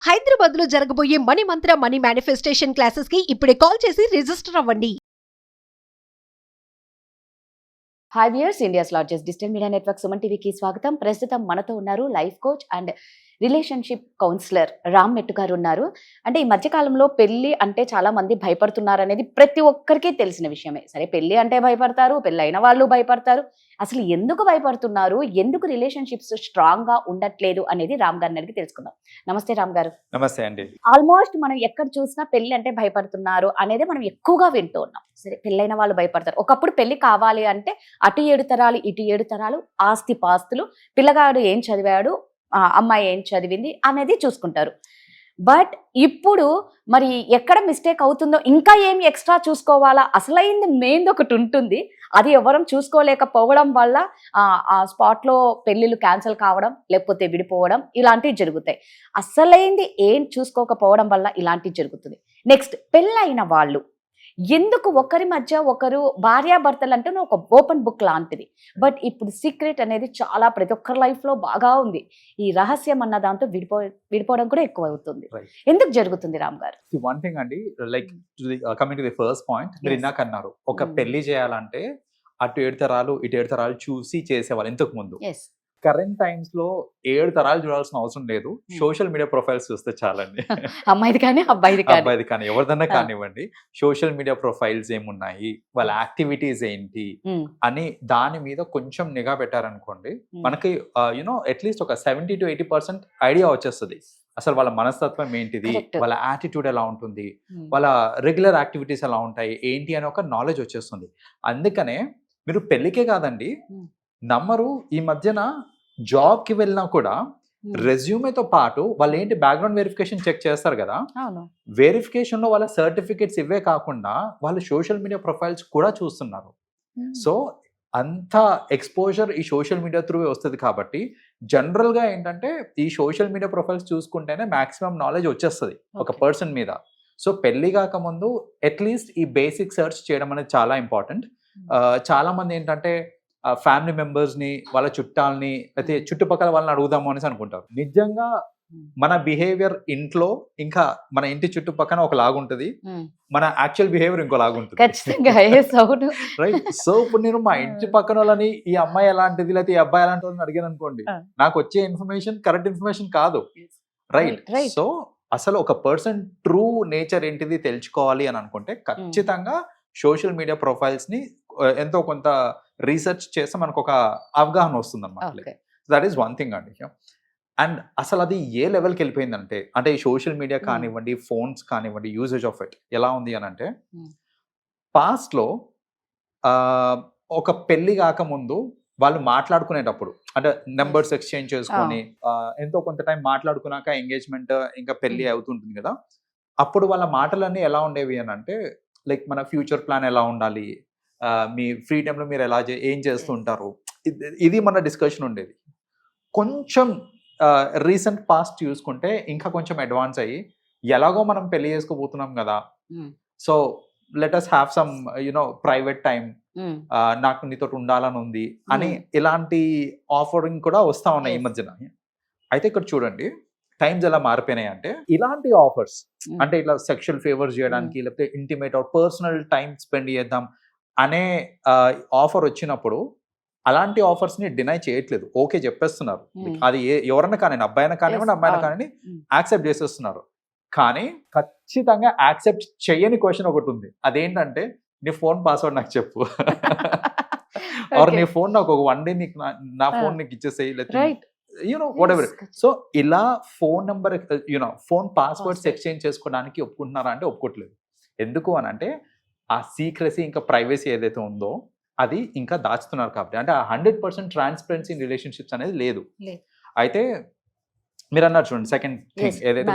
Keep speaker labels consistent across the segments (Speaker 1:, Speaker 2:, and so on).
Speaker 1: హైదరాబాద్ లో జరగబోయే మనీ మంత్ర money manifestation classes కి ఇప్పుడే కాల్ చేసి రిజిస్టర్ అవ్వండి.
Speaker 2: Hi viewers, India's largest digital media network Suman టీవీకి స్వాగతం. ప్రస్తుతం మనతో ఉన్నారు life coach and relationship counsellor Ram Mettu గారు ఉన్నారు. అంటే ఈ మధ్యకాలంలో పెళ్లి అంటే చాలా మంది భయపడుతున్నారు అనేది ప్రతి ఒక్కరికి తెలిసిన విషయమే. సరే, పెళ్లి అంటే భయపడతారు, పెళ్ళైన వాళ్ళు భయపడతారు. అసలు ఎందుకు భయపడుతున్నారు, ఎందుకు రిలేషన్షిప్స్ స్ట్రాంగ్ గా ఉండట్లేదు అనేది రామ్ గారిని అడిగి తెలుసుకుందాం. నమస్తే రామ్ గారు.
Speaker 3: నమస్తే అండి.
Speaker 2: ఆల్మోస్ట్ మనం ఎక్కడ చూసినా పెళ్లి అంటే భయపడుతున్నారు అనేది మనం ఎక్కువగా వింటూ ఉన్నాం. సరే, పెళ్ళైన వాళ్ళు భయపడతారు. ఒకప్పుడు పెళ్లి కావాలి అంటే అటు 7 తరాలు ఇటు 7 తరాలు ఆస్తి పాస్తులు, పిల్లగాడు ఏం చదివాడు, అమ్మాయి ఏం చదివింది అనేది చూసుకుంటారు. బట్ ఇప్పుడు మరి ఎక్కడ మిస్టేక్ అవుతుందో, ఇంకా ఏమి ఎక్స్ట్రా చూసుకోవాలా, అసలైంది మెయిన్ ఒకటి ఉంటుంది, అది ఎవరం చూసుకోలేకపోవడం వల్ల ఆ స్పాట్లో పెళ్లిళ్ళు క్యాన్సిల్ కావడం, లేకపోతే విడిపోవడం ఇలాంటివి జరుగుతాయి. అసలైంది ఏం చూసుకోకపోవడం వల్ల ఇలాంటివి జరుగుతుంది. నెక్స్ట్, పెళ్ళైన వాళ్ళు ఎందుకు ఒకరి మధ్య ఒకరు భార్యాభర్తలు అంటే ఒక ఓపెన్ బుక్ లాంటిది. బట్ ఇప్పుడు సీక్రెట్ అనేది చాలా ప్రతి ఒక్కరి లైఫ్ లో బాగా ఉంది. ఈ రహస్యం అన్న దాంతో విడిపోవడం కూడా ఎక్కువ అవుతుంది. ఎందుకు జరుగుతుంది రామ్ గారు?
Speaker 3: వన్ థింగ్ అండి, like coming to the first point, మీరు ఇందాక అన్నారు ఒక పెళ్లి చేయాలంటే అటు 7 తరాలు ఇటు 7 తరాలు చూసి చేసేవాళ్ళు ఇంతకు ముందు. కరెంట్ టైమ్స్ లో 7 తరాలు చూడాల్సిన అవసరం లేదు, సోషల్ మీడియా ప్రొఫైల్స్ చూస్తే చాలండి.
Speaker 2: అమ్మాయిది కానీ అబ్బాయిది
Speaker 3: కానీ ఎవరిదన్నా కానివ్వండి, సోషల్ మీడియా ప్రొఫైల్స్ ఏమున్నాయి, వాళ్ళ యాక్టివిటీస్ ఏంటి అని దాని మీద కొంచెం నిఘా పెట్టారనుకోండి, మనకి యునో అట్లీస్ట్ ఒక 70 to 80% ఐడియా వచ్చేస్తుంది. అసలు వాళ్ళ మనస్తత్వం ఏంటిది, వాళ్ళ యాటిట్యూడ్ ఎలా ఉంటుంది, వాళ్ళ రెగ్యులర్ యాక్టివిటీస్ ఎలా ఉంటాయి ఏంటి అని ఒక నాలెడ్జ్ వచ్చేస్తుంది. అందుకనే మీరు పెళ్లికే కాదండి, నమ్మరు, ఈ మధ్యన జాబ్ కి వెళ్ళినా కూడా రెజ్యూమేతో పాటు వాళ్ళు ఏంటి బ్యాక్గ్రౌండ్ వెరిఫికేషన్ చెక్ చేస్తారు కదా, వెరిఫికేషన్ లో వాళ్ళ సర్టిఫికేట్స్ ఇవే కాకుండా వాళ్ళు సోషల్ మీడియా ప్రొఫైల్స్ కూడా చూస్తున్నారు. సో అంత ఎక్స్పోజర్ ఈ సోషల్ మీడియా త్రూ వస్తుంది. కాబట్టి జనరల్ గా ఏంటంటే ఈ సోషల్ మీడియా ప్రొఫైల్స్ చూసుకుంటేనే మాక్సిమం నాలెడ్జ్ వచ్చేస్తుంది ఒక పర్సన్ మీద. సో పెళ్లి కాకముందు అట్లీస్ట్ ఈ బేసిక్ సెర్చ్ చేయడం అనేది చాలా ఇంపార్టెంట్. చాలా మంది ఏంటంటే ఫ్యామిలీ మెంబర్స్ ని, వాళ్ళ చుట్టాలని, అయితే చుట్టుపక్కల వాళ్ళని అడుగుదాము అనేసి అనుకుంటారు. నిజంగా మన బిహేవియర్ ఇంట్లో ఇంకా మన ఇంటి చుట్టుపక్కల ఒక లాగుంటది, మన యాక్చువల్ బిహేవియర్ ఇంకో లాగుంటుంది. రైట్. సో ఇప్పుడు నేను మా ఇంటి పక్కన వాళ్ళని ఈ అమ్మాయి ఎలాంటిది లేకపోతే ఈ అబ్బాయి ఎలాంటి వాళ్ళని అడిగాను అనుకోండి, నాకు వచ్చే ఇన్ఫర్మేషన్ కరెక్ట్ ఇన్ఫర్మేషన్ కాదు. రైట్. సో అసలు ఒక పర్సన్ ట్రూ నేచర్ ఏంటిది తెలుసుకోవాలి అని అనుకుంటే ఖచ్చితంగా సోషల్ మీడియా ప్రొఫైల్స్ ని ఎంతో కొంత రీసెర్చ్ చేస్తే మనకు ఒక అవగాహన వస్తుంది అన్నమాట. దట్ ఈస్ వన్ థింగ్ అండి. అండ్ అసలు అది ఏ లెవెల్కి వెళ్ళిపోయిందంటే, అంటే ఈ సోషల్ మీడియా కానివ్వండి, ఫోన్స్ కానివ్వండి, యూసేజ్ ఆఫ్ ఇట్ ఎలా ఉంది అని అంటే, పాస్ట్ లో ఒక పెళ్లి కాకముందు వాళ్ళు మాట్లాడుకునేటప్పుడు అంటే నెంబర్స్ ఎక్స్చేంజ్ చేసుకొని ఎంతో కొంత టైం మాట్లాడుకున్నాక ఎంగేజ్మెంట్ ఇంకా పెళ్లి అవుతుంటుంది కదా, అప్పుడు వాళ్ళ మాటలన్నీ ఎలా ఉండేవి అని అంటే, లైక్ మన ఫ్యూచర్ ప్లాన్ ఎలా ఉండాలి, మీ ఫ్రీ టైంలో మీరు ఎలా ఏం చేస్తుంటారు, ఇది మన డిస్కషన్ ఉండేది. కొంచెం రీసెంట్ పాస్ట్ చూసుకుంటే ఇంకా కొంచెం అడ్వాన్స్ అయ్యి, ఎలాగో మనం పెళ్లి చేసుకోబోతున్నాం కదా, so let us have some you know private time, నాకు నీతో ఉండాలని ఉంది అని ఇలాంటి ఆఫరింగ్ కూడా వస్తా ఉన్నాయి ఈ మధ్యన. అయితే ఇక్కడ చూడండి టైమ్స్ ఎలా మారిపోయినాయి అంటే, ఇలాంటి ఆఫర్స్ అంటే ఇట్లా సెక్షువల్ ఫేవర్స్ చేయడానికి లేకపోతే intimate or personal time spend చేద్దాం అనే ఆఫర్ వచ్చినప్పుడు అలాంటి ఆఫర్స్ ని డినై చేయట్లేదు, ఓకే చెప్పేస్తున్నారు. అది ఎవరన్నా కానీ, అబ్బాయినా కానివ్వండి అమ్మాయినా కానీ యాక్సెప్ట్ చేసేస్తున్నారు. కానీ ఖచ్చితంగా యాక్సెప్ట్ చేయని క్వశ్చన్ ఒకటి ఉంది, అదేంటంటే నీ ఫోన్ పాస్వర్డ్ నాకు చెప్పు, ఆర్ నీ ఫోన్ నాకు ఒక 1 day నీకు నా ఫోన్ నీకు ఇచ్చేసేయి, లేకపోతే యూనో వాట్ ఎవర్. సో ఇలా phone number phone passwords exchange చేసుకోవడానికి ఒప్పుకుంటున్నారా అంటే ఒప్పుకోవట్లేదు. ఎందుకు అని అంటే ఆ సీక్రెసీ ఇంకా ప్రైవసీ ఏదైతే ఉందో అది ఇంకా దాచుతున్నారు. కాబట్టి అంటే ఆ 100% ట్రాన్స్పరెన్సీ ఇన్ రిలేషన్షిప్స్ అనేది లేదు. అయితే మీరు అన్నారు చూడండి, సెకండ్ థింగ్ ఏదైతే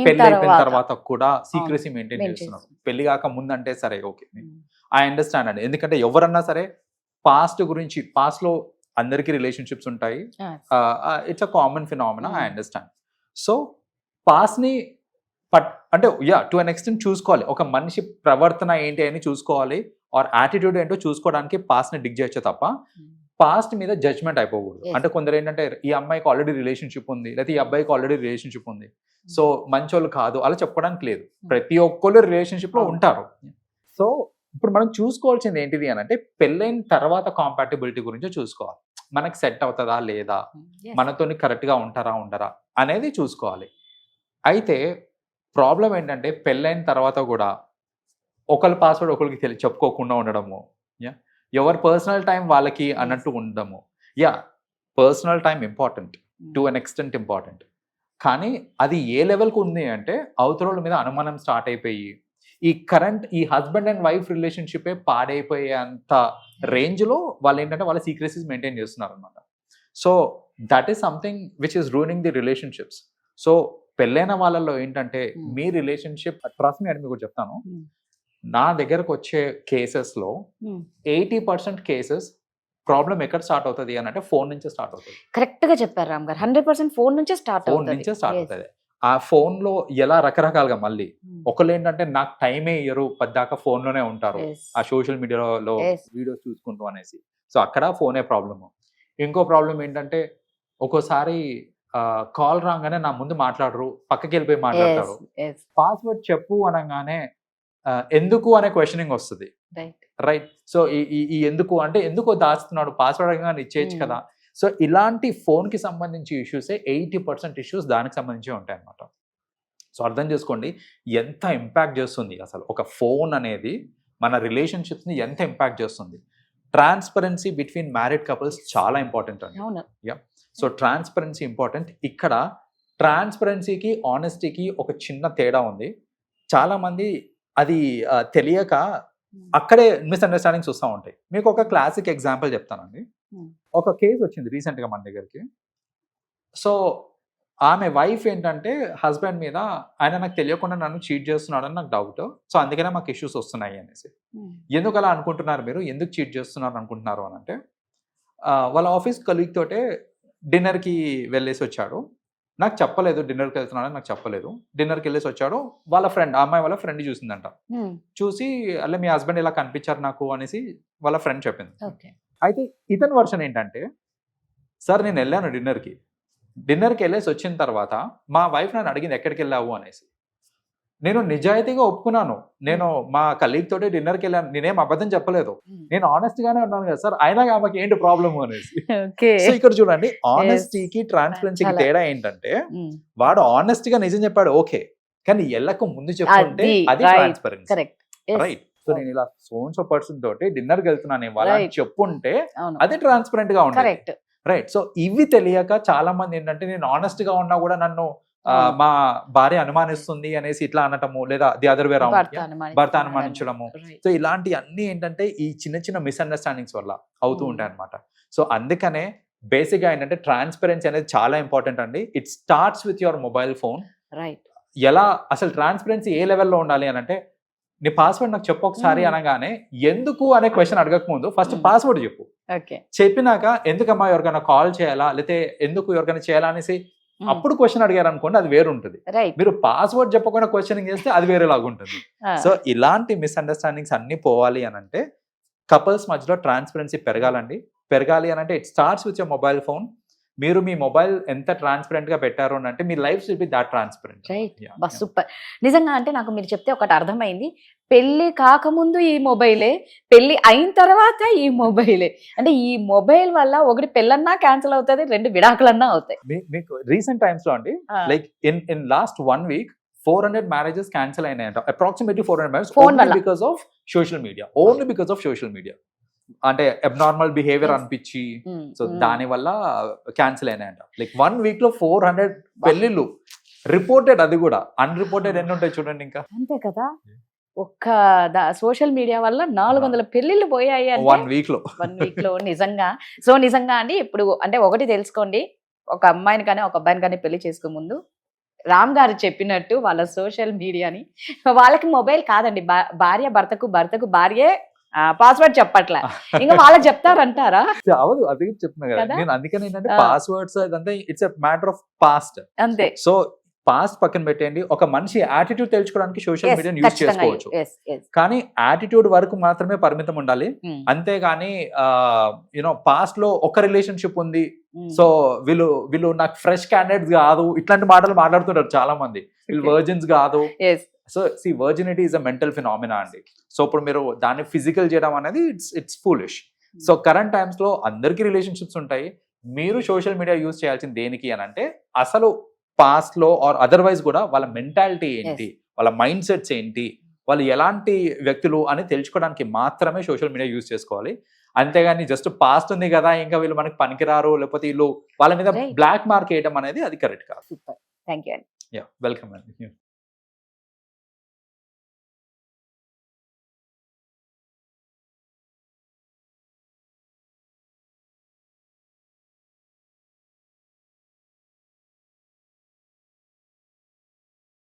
Speaker 3: పెళ్లి అయిపోయిన తర్వాత కూడా సీక్రెసీ మెయింటైన్ చేస్తున్నారు. పెళ్లి కాక ముందంటే సరే ఓకే, ఐ అండర్స్టాండ్ అండి. ఎందుకంటే ఎవరన్నా సరే పాస్ట్ గురించి, పాస్ట్ లో అందరికీ రిలేషన్షిప్స్ ఉంటాయి, it's a common phenomena, I understand. So past ని అంటే టు అన్ ఎక్స్టెంట్ చూసుకోవాలి, ఒక మనిషి ప్రవర్తన ఏంటి అని చూసుకోవాలి, ఆర్ యాటిట్యూడ్ ఏంటో చూసుకోవడానికి పాస్ట్ ని డిగ్ చేయొచ్చు తప్ప పాస్ట్ మీద జడ్జ్మెంట్ అయిపోకూడదు.
Speaker 2: Yes.
Speaker 3: అంటే కొందరు ఏంటంటే ఈ అమ్మాయికి ఆల్రెడీ రిలేషన్షిప్ ఉంది, లేకపోతే ఈ అబ్బాయికి ఆల్రెడీ రిలేషన్షిప్ ఉంది, సో మంచోళ్ళు కాదు అలా చెప్పుకోవడానికి లేదు. ప్రతి ఒక్కళ్ళు రిలేషన్షిప్ లో
Speaker 2: అవును.
Speaker 3: ఉంటారు. సో ఇప్పుడు మనం చూసుకోవాల్సింది ఏంటిది అని అంటే పెళ్ళైన తర్వాత కాంపాటబిలిటీ గురించి చూసుకోవాలి. మనకి సెట్ అవుతుందా లేదా,
Speaker 2: Yes.
Speaker 3: మనతోని కరెక్ట్ గా ఉంటారా ఉండరా అనేది చూసుకోవాలి. అయితే ప్రాబ్లం ఏంటంటే పెళ్ళైన తర్వాత కూడా ఒకళ్ళ పాస్వర్డ్ ఒకరికి చెప్పుకోకుండా ఉండడము, ఎవరి పర్సనల్ టైం వాళ్ళకి అన్నట్టు ఉండడము. Personal time important, to an extent important, కానీ అది ఏ లెవెల్కి ఉంది అంటే అవతల మీద అనుమానం స్టార్ట్ అయిపోయి ఈ హస్బెండ్ అండ్ వైఫ్ రిలేషన్షిప్ పాడైపోయే అంత రేంజ్ లో వాళ్ళు ఏంటంటే వాళ్ళ సీక్రెసీస్ మెయింటైన్ చేస్తున్నారు అనమాట. So that is something which is ruining the relationships. So పెళ్ళైన వాళ్ళలో ఏంటంటే మీ రిలేషన్షిప్ ట్రస్ట్ మీ అని మీకు చెప్తాను, నా దగ్గరకు వచ్చే కేసెస్ లో 80% కేసెస్ ప్రాబ్లం ఎక్కడ స్టార్ట్ అవుతుంది అని అంటే ఫోన్ నుంచే స్టార్ట్ అవుతుంది.
Speaker 2: కరెక్ట్ గా చెప్పారు రామ్ గారు. 100% ఫోన్ నుంచే స్టార్ట్
Speaker 3: ఫోన్ నుంచే స్టార్ట్ అవుతుంది. ఆ ఫోన్ లో ఎలా రకరకాలుగా మళ్ళీ ఒకళ్ళు ఏంటంటే నాకు టైమే ఇయ్యరు, పద్దాకా ఫోన్ లోనే ఉంటారు, ఆ సోషల్ మీడియాలో
Speaker 2: Yes.
Speaker 3: వీడియోస్ చూసుకుంటూ అనేసి. సో అక్కడ ఫోనే ప్రాబ్లమ్. ఇంకో ప్రాబ్లం ఏంటంటే ఒక్కోసారి కాల్ రాగానే నా ముందు మాట్లాడరు, పక్కకి వెళ్ళిపోయి మాట్లాడతారు. పాస్వర్డ్ చెప్పు అనగానే ఎందుకు అనే క్వశ్చనింగ్ వస్తుంది. రైట్. సో ఈ ఎందుకు అంటే ఎందుకో దాస్తున్నాడు, పాస్వర్డ్ అనగానే ఇచ్చేయచ్చు కదా. సో ఇలాంటి ఫోన్ కి సంబంధించి ఇష్యూసే 80% ఇష్యూస్ దానికి సంబంధించి ఉంటాయి అన్నమాట. సో అర్థం చేసుకోండి ఎంత ఇంపాక్ట్ చేస్తుంది అసలు ఒక ఫోన్ అనేది మన రిలేషన్షిప్స్ ని ఎంత ఇంపాక్ట్ చేస్తుంది. ట్రాన్స్పరెన్సీ బిట్వీన్ మ్యారీడ్ కపుల్స్ చాలా ఇంపార్టెంట్ అండి. So transparency important. ఇక్కడ ట్రాన్స్పరెన్సీకి ఆనెస్టీకి ఒక చిన్న తేడా ఉంది. చాలా మంది అది తెలియక అక్కడే మిస్అండర్స్టాండింగ్స్ వస్తూ ఉంటాయి. మీకు ఒక క్లాసిక్ ఎగ్జాంపుల్ చెప్తానండి. ఒక కేసు వచ్చింది రీసెంట్ గా మన దగ్గరికి. సో ఆమె వైఫ్ ఏంటంటే హస్బెండ్ మీద ఆయన నాకు తెలియకుండా నన్ను చీట్ చేస్తున్నాడని నాకు డౌట్, సో అందుకనే మాకు ఇష్యూస్ వస్తున్నాయి అనేసి. ఎందుకు అలా అనుకుంటున్నారు మీరు, ఎందుకు చీట్ చేస్తున్నారు అనుకుంటున్నారు అని అంటే వాళ్ళ ఆఫీస్ కలీగ్ తోటే డిన్నర్కి వెళ్ళేసి వచ్చాడు, నాకు చెప్పలేదు డిన్నర్కి వెళ్తున్నాడని నాకు చెప్పలేదు. డిన్నర్కి వెళ్ళేసి వచ్చాడు, వాళ్ళ ఫ్రెండ్ అమ్మాయి వాళ్ళ ఫ్రెండ్ చూసిందంట. చూసి అలా మీ హస్బెండ్ ఇలా కనిపించారు నాకు అనేసి వాళ్ళ ఫ్రెండ్ చెప్పింది. అయితే ఇతని వర్షన్ ఏంటంటే సార్ నేను వెళ్ళాను డిన్నర్కి వెళ్ళేసి వచ్చిన తర్వాత మా వైఫ్ నన్ను అడిగింది ఎక్కడికి వెళ్ళావు అనేసి. నేను నిజాయితీగా ఒప్పుకున్నాను, నేను మా కలీగ్ తోటి డిన్నర్కి వెళ్ళాను, నేనేం అబద్ధం చెప్పలేదు, నేను ఆనెస్ట్ గానే ఉన్నాను కదా సార్, అయినా ఆమెకి ఏంటి ప్రాబ్లమ్ అనేసి. సో ఇక్కడ చూడండి ఆనెస్టీకి ట్రాన్స్పరెన్సీకి తేడా ఏంటంటే వాడు ఆనెస్ట్ గా నిజం చెప్పాడు ఓకే, కానీ ఎల్లకు ముందు చెప్పుకుంటే అది ట్రాన్స్పరెన్సీ. రైట్. సో నేను ఇలా సో పర్సన్ తోటి డిన్నర్కి వెళ్తున్నాను ఇవాళ చెప్పుంటే అది ట్రాన్స్పరెంట్ గా ఉంటుంది. రైట్. సో ఇవి తెలియక చాలా మంది ఏంటంటే నేను ఆనెస్ట్ గా ఉన్నా కూడా నన్ను మా భార్య అనుమానిస్తుంది అనేసి ఇట్లా అనటము, లేదా ది అదర్ వే రౌండ్ భర్త అనుమానించడము. సో ఇలాంటి అన్ని ఏంటంటే ఈ చిన్న చిన్న మిస్అండర్స్టాండింగ్స్ వల్ల అవుతూ ఉంటాయి అనమాట. సో అందుకనే బేసిక్ గా ఏంటంటే ట్రాన్స్పరెన్సీ అనేది చాలా ఇంపార్టెంట్ అండి. It starts with your mobile phone. Right. ఎలా అసలు ట్రాన్స్పరెన్సీ ఏ లెవెల్లో ఉండాలి అని అంటే నీ పాస్వర్డ్ నాకు చెప్పు ఒకసారి అనగానే ఎందుకు అనే క్వశ్చన్ అడగక ముందు ఫస్ట్ పాస్వర్డ్ చెప్పు. చెప్పినాక ఎందుకమ్మా ఎవరికైనా కాల్ చేయాలా లేకపోతే ఎందుకు ఎవరికైనా చేయాలా అనేసి అప్పుడు క్వశ్చన్ అడిగారు అనుకోండి, అది వేరు ఉంటుంది. మీరు పాస్వర్డ్ చెప్పకుండా క్వశ్చనింగ్ చేస్తే అది వేరేలాగా ఉంటుంది. సో ఇలాంటి మిస్అండర్స్టాండింగ్స్ అన్ని పోవాలి అని అంటే కపుల్స్ మధ్యలో ట్రాన్స్పరెన్సీ పెరగాలి అని అంటే it starts with your mobile phone. మీరు మీ మొబైల్ ఎంత ట్రాన్స్పరెంట్ గా పెట్టారు అని అంటే మీ life will be that transparent.
Speaker 2: Right. Super. నిజంగా అంటే నాకు మీరు చెప్తే ఒకటి అర్థమైంది, పెళ్లి కాకముందు ఈ మొబైలే, పెళ్లి అయిన తర్వాత ఈ మొబైలే. అంటే ఈ మొబైల్ వల్ల ఒకటి పెళ్ళన్నా క్యాన్సిల్ అవుతుంది, 2 విడాకులన్నా అవుతాయి.
Speaker 3: మీకు రీసెంట్ టైమ్స్ లో అండి like in last 1 week 400 marriages cancel అయినాయంట. Approximately 400 marriages only because of social media. అంటే అబ్నార్మల్ బిహేవియర్ అనిపించి సో దాని వల్ల క్యాన్సిల్ అయినాయంట. లైక్ 1 week లో 400 పెళ్లిళ్ళు రిపోర్టెడ్, అది కూడా అన్రిపోర్టెడ్ ఎన్ని ఉంటాయి చూడండి. ఇంకా అంతే కదా,
Speaker 2: ఒక్క సోషల్ మీడియా వల్ల 400 పెళ్లిళ్ళు పోయాయి
Speaker 3: 1 week లో.
Speaker 2: నిజంగా అండి. ఇప్పుడు అంటే ఒకటి తెలుసుకోండి, ఒక అమ్మాయిని కానీ ఒక అబ్బాయిని కానీ పెళ్లి చేసుకో ముందు రామ్ గారు చెప్పినట్టు వాళ్ళ సోషల్ మీడియాని, వాళ్ళకి మొబైల్ కాదండి, భార్య భర్తకు భార్యే పాస్వర్డ్ చెప్పట్లే, ఇంకా వాళ్ళకి చెప్తారంటారా?
Speaker 3: అవదు, అది చెప్తున్నా కదా నేను. అందుకని ఏంటంటే పాస్వర్డ్స్ అదంతా it's a matter of past.
Speaker 2: అంతే.
Speaker 3: సో పాస్ట్ పక్కన పెట్టండి, ఒక మనిషి యాటిట్యూడ్ తెలుసుకోవడానికి సోషల్ మీడియాని యూజ్ చేసుకోవచ్చు, కానీ యాటిట్యూడ్ వరకు మాత్రమే పరిమితం ఉండాలి. అంతేగాని యూనో పాస్ట్ లో ఒక రిలేషన్షిప్ ఉంది, సో వీళ్ళు నాకు ఫ్రెష్ క్యాండిడేట్స్ కాదు, ఇట్లాంటి మాటలు మాట్లాడుతుంటారు చాలా మంది. వీళ్ళు వర్జిన్స్ కాదు. So virginity is a mental phenomena అండి. సో ఇప్పుడు మీరు దాన్ని ఫిజికల్ చేయడం అనేది it's foolish. So current times లో అందరికీ రిలేషన్షిప్స్ ఉంటాయి. మీరు సోషల్ మీడియా యూజ్ చేయాల్సింది దేనికి అని అంటే, అసలు పాస్ట్ లో ఆర్ అదర్వైజ్ కూడా వాళ్ళ మెంటాలిటీ ఏంటి, వాళ్ళ మైండ్ సెట్స్ ఏంటి, వాళ్ళు ఎలాంటి వ్యక్తులు అని తెలుసుకోవడానికి మాత్రమే సోషల్ మీడియా యూజ్ చేసుకోవాలి. అంతేగాని జస్ట్ పాస్ట్ ఉంది కదా ఇంకా వీళ్ళు మనకి పనికిరారు, లేకపోతే వీళ్ళు వాళ్ళ మీద బ్లాక్ మార్క్ వేయడం అనేది అది కరెక్ట్ కాదు.
Speaker 2: Thank you.
Speaker 3: వెల్కమ్ అండి.